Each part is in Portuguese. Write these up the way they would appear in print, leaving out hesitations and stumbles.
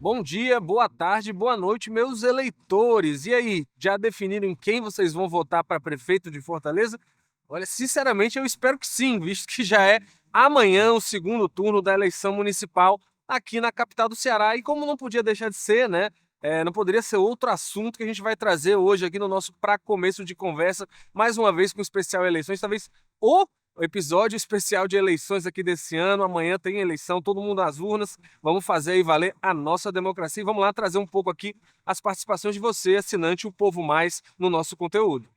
Bom dia, boa tarde, boa noite, meus eleitores. E aí, já definiram em quem vocês vão votar para prefeito de Fortaleza? Olha, sinceramente, eu espero que sim, visto que já é amanhã o segundo turno da eleição municipal aqui na capital do Ceará. E como não podia deixar de ser, né? Não poderia ser outro assunto que a gente vai trazer hoje aqui no nosso Pra Começo de Conversa, mais uma vez com o especial eleições, talvez o episódio especial de eleições aqui desse ano. Amanhã tem eleição, todo mundo às urnas. Vamos fazer aí valer a nossa democracia e vamos lá trazer um pouco aqui as participações de você, assinante O Povo Mais, no nosso conteúdo.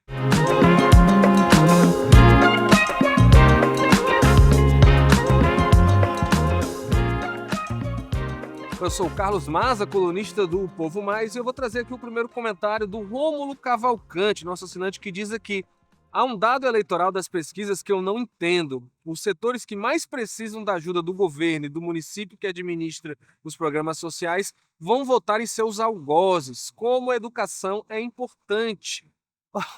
Eu sou o Carlos Maza, colunista do O Povo Mais, e eu vou trazer aqui o primeiro comentário do Rômulo Cavalcante, nosso assinante, que diz aqui: há um dado eleitoral das pesquisas que eu não entendo. Os setores que mais precisam da ajuda do governo e do município que administra os programas sociais vão votar em seus algozes. Como a educação é importante.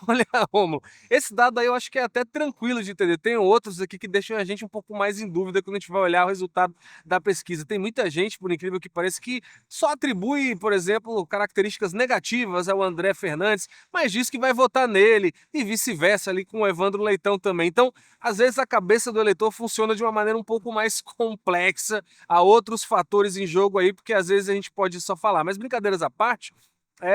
Olha, Romulo, esse dado aí eu acho que é até tranquilo de entender. Tem outros aqui que deixam a gente um pouco mais em dúvida quando a gente vai olhar o resultado da pesquisa. Tem muita gente, por incrível que pareça, que só atribui, por exemplo, características negativas ao André Fernandes, mas diz que vai votar nele e vice-versa ali com o Evandro Leitão também. Então, às vezes a cabeça do eleitor funciona de uma maneira um pouco mais complexa, há outros fatores em jogo aí, porque às vezes a gente pode só falar. Mas brincadeiras à parte,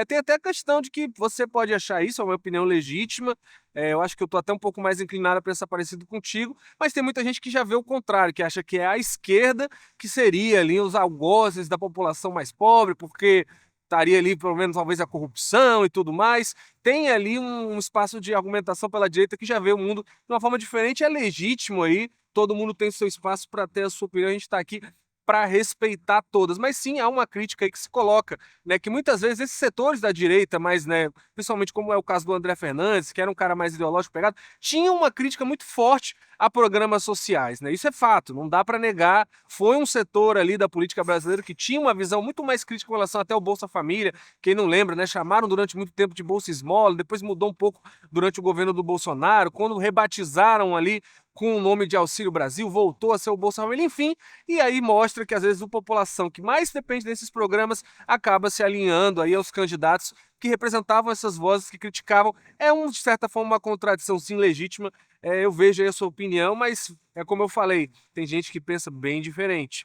tem até a questão de que você pode achar isso, é uma opinião legítima. Eu acho que eu estou até um pouco mais inclinado a pensar parecido contigo, mas tem muita gente que já vê o contrário, que acha que é a esquerda que seria ali os algozes da população mais pobre, porque estaria ali, pelo menos, talvez a corrupção e tudo mais. Tem ali um espaço de argumentação pela direita que já vê o mundo de uma forma diferente, é legítimo aí. Todo mundo tem seu espaço para ter a sua opinião, a gente está aqui para respeitar todas. Mas sim, há uma crítica aí que se coloca, né, que muitas vezes esses setores da direita, mas, né, principalmente como é o caso do André Fernandes, que era um cara mais ideológico pegado, tinham uma crítica muito forte a programas sociais, né? Isso é fato, não dá para negar. Foi um setor ali da política brasileira que tinha uma visão muito mais crítica com relação até ao Bolsa Família. Quem não lembra, né, chamaram durante muito tempo de Bolsa Esmola, depois mudou um pouco durante o governo do Bolsonaro, quando rebatizaram ali com o nome de Auxílio Brasil, voltou a ser o Bolsa Família, enfim, e aí mostra que às vezes a população que mais depende desses programas acaba se alinhando aí aos candidatos que representavam essas vozes que criticavam. É de certa forma uma contradição sim legítima. Eu vejo aí a sua opinião, mas é como eu falei, tem gente que pensa bem diferente.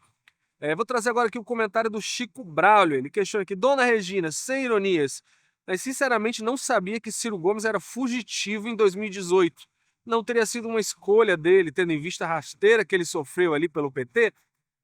Vou trazer agora aqui o comentário do Chico Braulio. Ele questiona aqui: Dona Regina, sem ironias, mas sinceramente não sabia que Ciro Gomes era fugitivo em 2018. Não teria sido uma escolha dele, tendo em vista a rasteira que ele sofreu ali pelo PT?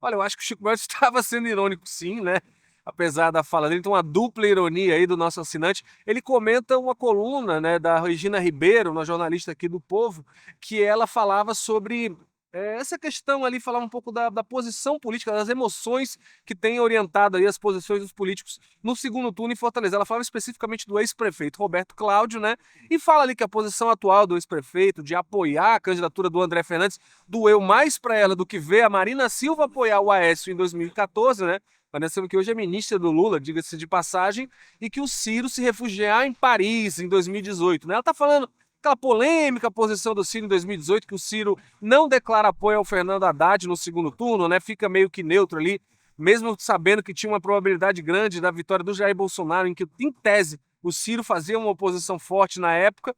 Olha, eu acho que o Chico Braulio estava sendo irônico sim, né? Apesar da fala dele, tem uma dupla ironia aí do nosso assinante. Ele comenta uma coluna, né, da Regina Ribeiro, uma jornalista aqui do Povo, que ela falava sobre essa questão ali, falava um pouco da posição política, das emoções que tem orientado aí as posições dos políticos no segundo turno em Fortaleza. Ela falava especificamente do ex-prefeito Roberto Cláudio, né? E fala ali que a posição atual do ex-prefeito de apoiar a candidatura do André Fernandes doeu mais para ela do que ver a Marina Silva apoiar o Aécio em 2014, né? Parecendo que hoje é ministra do Lula, diga-se de passagem, e que o Ciro se refugiar em Paris em 2018, né? Ela está falando aquela polêmica posição do Ciro em 2018, que o Ciro não declara apoio ao Fernando Haddad no segundo turno, né? Fica meio que neutro ali, mesmo sabendo que tinha uma probabilidade grande da vitória do Jair Bolsonaro, em que, em tese, o Ciro fazia uma oposição forte na época.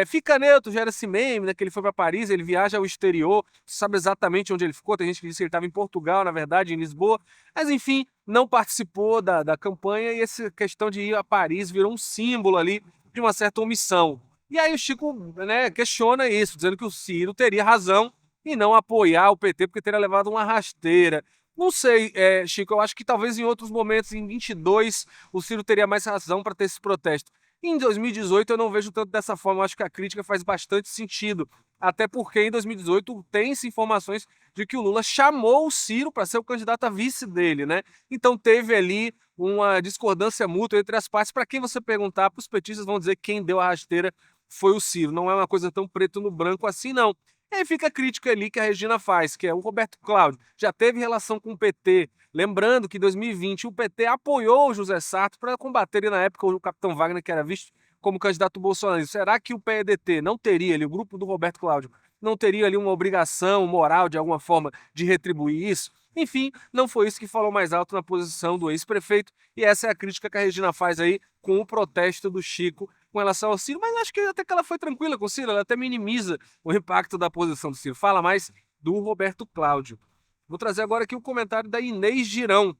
Fica neutro, gera esse meme, né, que ele foi para Paris, ele viaja ao exterior, sabe exatamente onde ele ficou. Tem gente que diz que ele estava em Portugal, na verdade, em Lisboa, mas enfim, não participou da campanha, e essa questão de ir a Paris virou um símbolo ali de uma certa omissão. E aí o Chico, né, questiona isso, dizendo que o Ciro teria razão em não apoiar o PT porque teria levado uma rasteira. Não sei, Chico, eu acho que talvez em outros momentos, em 22, o Ciro teria mais razão para ter esse protesto. Em 2018 eu não vejo tanto dessa forma, eu acho que a crítica faz bastante sentido, até porque em 2018 tem-se informações de que o Lula chamou o Ciro para ser o candidato a vice dele, né? Então teve ali uma discordância mútua entre as partes. Para quem você perguntar, para os petistas vão dizer que quem deu a rasteira foi o Ciro, não é uma coisa tão preto no branco assim não. E aí fica a crítica ali que a Regina faz, que é o Roberto Cláudio, já teve relação com o PT. Lembrando que em 2020 o PT apoiou o José Sarto para combater na época o capitão Wagner, que era visto como candidato bolsonaro. Será que o PEDT não teria ali, o grupo do Roberto Cláudio, não teria ali uma obrigação moral de alguma forma de retribuir isso? Enfim, não foi isso que falou mais alto na posição do ex-prefeito, e essa é a crítica que a Regina faz aí com o protesto do Chico com relação ao Ciro, mas acho que até que ela foi tranquila com o Ciro, ela até minimiza o impacto da posição do Ciro. Fala mais do Roberto Cláudio. Vou trazer agora aqui o comentário da Inês Girão.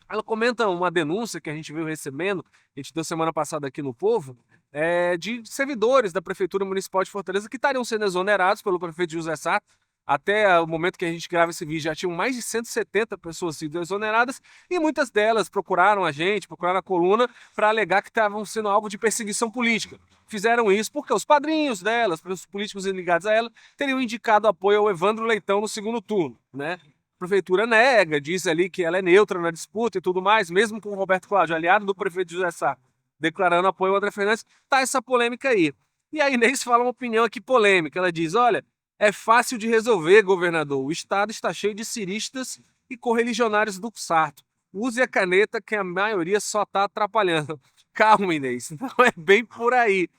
Ela comenta uma denúncia que a gente veio recebendo, a gente deu semana passada aqui no Povo, de servidores da Prefeitura Municipal de Fortaleza que estariam sendo exonerados pelo prefeito José Sá. Até o momento que a gente grava esse vídeo, já tinham mais de 170 pessoas sido exoneradas e muitas delas procuraram a gente, procuraram a coluna para alegar que estavam sendo alvo de perseguição política. Fizeram isso porque os padrinhos delas, os políticos ligados a ela, teriam indicado apoio ao Evandro Leitão no segundo turno, né? A prefeitura nega, diz ali que ela é neutra na disputa e tudo mais, mesmo com o Roberto Cláudio, aliado do prefeito José Sá, declarando apoio ao André Fernandes, tá essa polêmica aí. E a Inês fala uma opinião aqui polêmica, ela diz, olha, é fácil de resolver, governador, o estado está cheio de ciristas e correligionários do Sarto. Use a caneta que a maioria só está atrapalhando. Calma, Inês, não é bem por aí.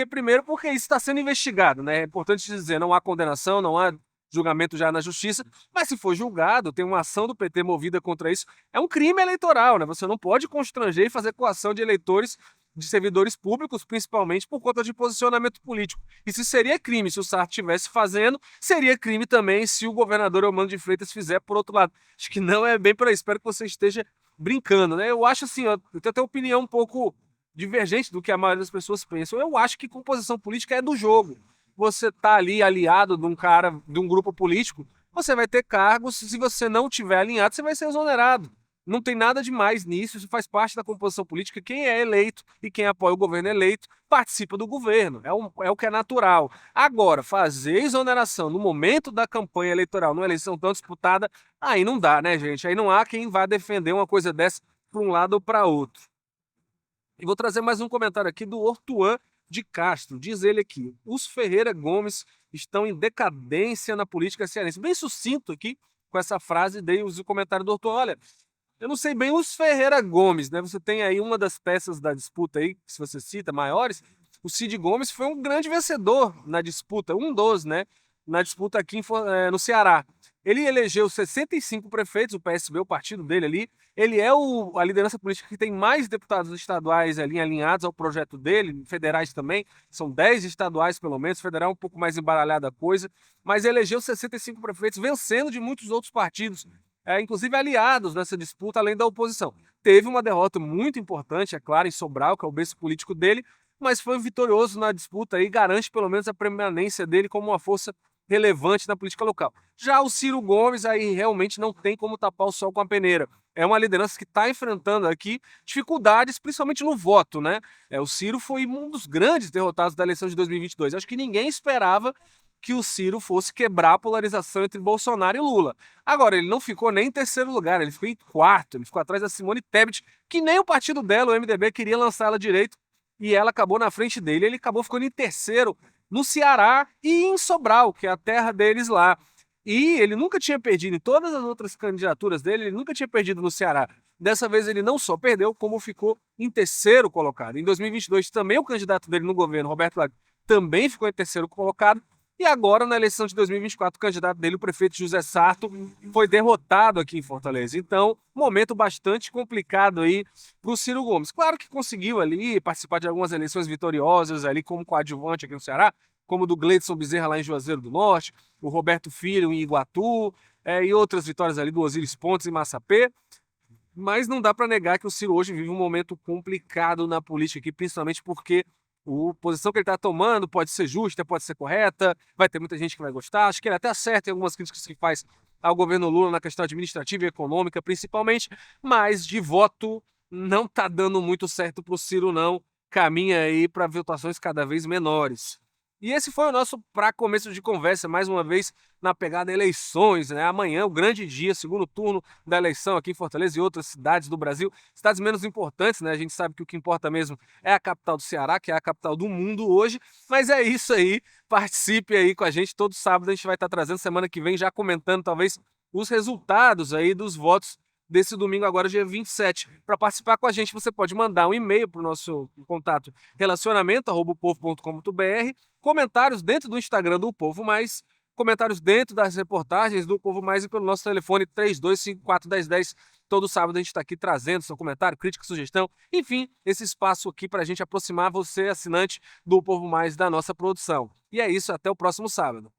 Primeiro, porque isso está sendo investigado, né? É importante dizer, não há condenação, não há julgamento já na justiça, mas se for julgado, tem uma ação do PT movida contra isso, é um crime eleitoral, né? Você não pode constranger e fazer coação de eleitores, de servidores públicos, principalmente por conta de posicionamento político. E se seria crime se o Sarto estivesse fazendo, seria crime também se o governador Eumano de Freitas fizer por outro lado. Acho que não é bem por aí, espero que você esteja brincando, né? Eu acho assim, ó, eu tenho até uma opinião um pouco divergente do que a maioria das pessoas pensam. Eu acho que composição política é do jogo. Você tá ali aliado de um cara, de um grupo político, você vai ter cargos, se você não tiver alinhado, você vai ser exonerado. Não tem nada demais nisso, isso faz parte da composição política. Quem é eleito e quem apoia o governo eleito participa do governo, é o que é natural. Agora, fazer exoneração no momento da campanha eleitoral, numa eleição tão disputada, aí não dá, né, gente? Aí não há quem vá defender uma coisa dessa para um lado ou para outro. E vou trazer mais um comentário aqui do Ortuan de Castro. Diz ele aqui: os Ferreira Gomes estão em decadência na política cearense. Bem sucinto aqui com essa frase, dei o comentário do Ortuan. Olha, eu não sei bem os Ferreira Gomes, né? Você tem aí uma das peças da disputa aí, se você cita, maiores. O Cid Gomes foi um grande vencedor na disputa, um dos, né? Na disputa aqui no Ceará. Ele elegeu 65 prefeitos, o PSB, o partido dele ali. Ele é a liderança política que tem mais deputados estaduais ali alinhados ao projeto dele, federais também. São 10 estaduais, pelo menos. Federal é um pouco mais embaralhada a coisa. Mas elegeu 65 prefeitos, vencendo de muitos outros partidos, inclusive aliados nessa disputa, além da oposição. Teve uma derrota muito importante, é claro, em Sobral, que é o berço político dele, mas foi vitorioso na disputa e garante pelo menos a permanência dele como uma força relevante na política local. Já o Ciro Gomes aí realmente não tem como tapar o sol com a peneira. É uma liderança que está enfrentando aqui dificuldades, principalmente no voto, né? O Ciro foi um dos grandes derrotados da eleição de 2022. Acho que ninguém esperava que o Ciro fosse quebrar a polarização entre Bolsonaro e Lula. Agora, ele não ficou nem em terceiro lugar, ele ficou em quarto, ele ficou atrás da Simone Tebet, que nem o partido dela, o MDB, queria lançar ela direito, e ela acabou na frente dele, ele acabou ficando em terceiro no Ceará e em Sobral, que é a terra deles lá. E ele nunca tinha perdido em todas as outras candidaturas dele, ele nunca tinha perdido no Ceará. Dessa vez ele não só perdeu, como ficou em terceiro colocado. Em 2022 também o candidato dele no governo, Roberto Cláudio, também ficou em terceiro colocado. E agora, na eleição de 2024, o candidato dele, o prefeito José Sarto, foi derrotado aqui em Fortaleza. Então, momento bastante complicado aí para o Ciro Gomes. Claro que conseguiu ali participar de algumas eleições vitoriosas ali como coadjuvante aqui no Ceará, como do Gleidson Bezerra lá em Juazeiro do Norte, o Roberto Filho em Iguatu, e outras vitórias ali do Osíris Pontes em Massapê. Mas não dá para negar que o Ciro hoje vive um momento complicado na política aqui, principalmente porque a posição que ele está tomando pode ser justa, pode ser correta, vai ter muita gente que vai gostar. Acho que ele até acerta em algumas críticas que faz ao governo Lula na questão administrativa e econômica, principalmente, mas de voto não está dando muito certo para o Ciro, não. Caminha aí para votações cada vez menores. E esse foi o nosso para começo de conversa, mais uma vez na pegada eleições, né? Amanhã, o grande dia, segundo turno da eleição aqui em Fortaleza e outras cidades do Brasil, cidades menos importantes, né? A gente sabe que o que importa mesmo é a capital do Ceará, que é a capital do mundo hoje, mas é isso aí, participe aí com a gente, todo sábado a gente vai estar trazendo, semana que vem já comentando talvez os resultados aí dos votos desse domingo agora, dia 27. Para participar com a gente, você pode mandar um e-mail para o nosso contato relacionamento@upovo.com.br, comentários dentro do Instagram do Povo Mais, comentários dentro das reportagens do Povo Mais e pelo nosso telefone 32541010. Todo sábado a gente está aqui trazendo seu comentário, crítica, sugestão, enfim, esse espaço aqui para a gente aproximar você, assinante do Povo Mais, da nossa produção. E é isso, até o próximo sábado.